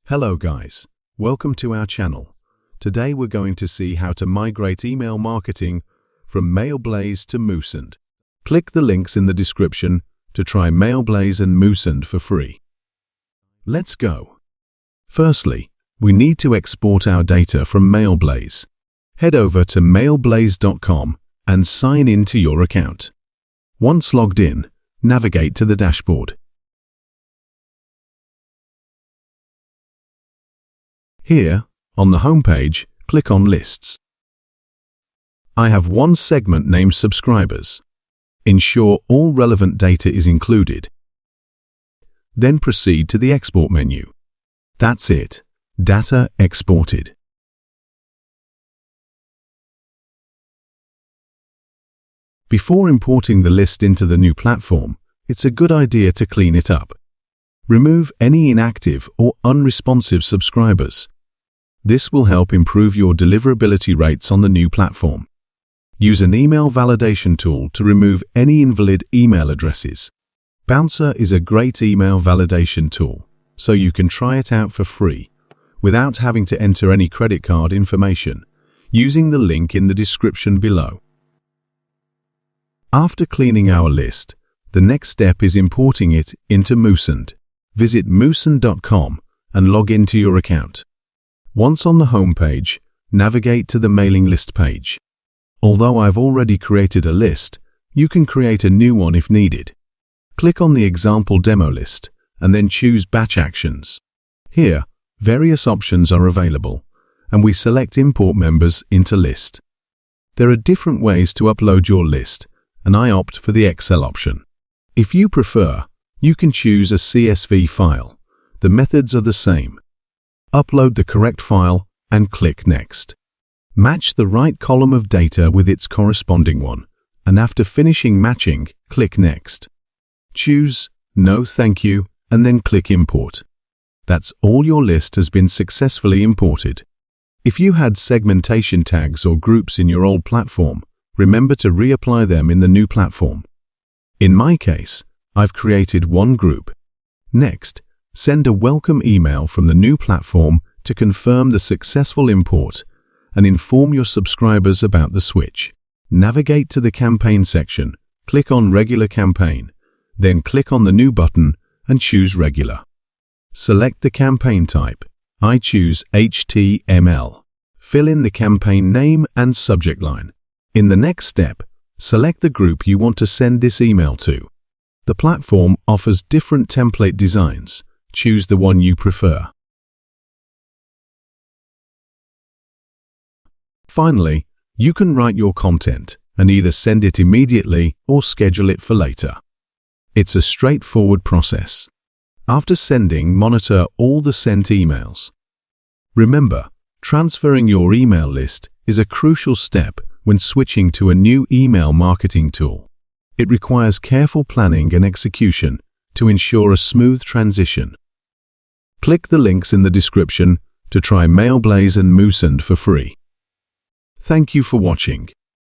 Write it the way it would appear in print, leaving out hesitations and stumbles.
Hello guys, welcome to our channel. Today we're going to see how to migrate email marketing from Mailblaze to Moosend. Click the links in the description to try Mailblaze and Moosend for free. Let's go. Firstly, we need to export our data from Mailblaze. Head over to mailblaze.com and sign in to your account. Once logged in, navigate to the dashboard. Here, on the homepage, click on Lists. I have one segment named Subscribers. Ensure all relevant data is included. Then proceed to the Export menu. That's it. Data exported. Before importing the list into the new platform, it's a good idea to clean it up. Remove any inactive or unresponsive subscribers. This will help improve your deliverability rates on the new platform. Use an email validation tool to remove any invalid email addresses. Bouncer is a great email validation tool, so you can try it out for free, without having to enter any credit card information, using the link in the description below. After cleaning our list, the next step is importing it into Moosend. Visit moosend.com and log into your account. Once on the home page, navigate to the mailing list page. Although I've already created a list, you can create a new one if needed. Click on the example demo list and then choose Batch Actions. Here, various options are available, and we select Import Members into List. There are different ways to upload your list, and I opt for the Excel option. If you prefer, you can choose a CSV file. The methods are the same. Upload the correct file and click Next. Match the right column of data with its corresponding one, and after finishing matching, click Next. Choose No Thank You and then click Import. That's all. Your list has been successfully imported. If you had segmentation tags or groups in your old platform, remember to reapply them in the new platform. In my case, I've created one group. Next, send a welcome email from the new platform to confirm the successful import and inform your subscribers about the switch. Navigate to the campaign section, click on Regular Campaign, then click on the new button and choose Regular. Select the campaign type. I choose HTML. Fill in the campaign name and subject line. In the next step, select the group you want to send this email to. The platform offers different template designs. Choose the one you prefer. Finally, you can write your content and either send it immediately or schedule it for later. It's a straightforward process. After sending, monitor all the sent emails. Remember, transferring your email list is a crucial step when switching to a new email marketing tool. It requires careful planning and execution to ensure a smooth transition. Click the links in the description to try Mailblaze and Moosend for free. Thank you for watching.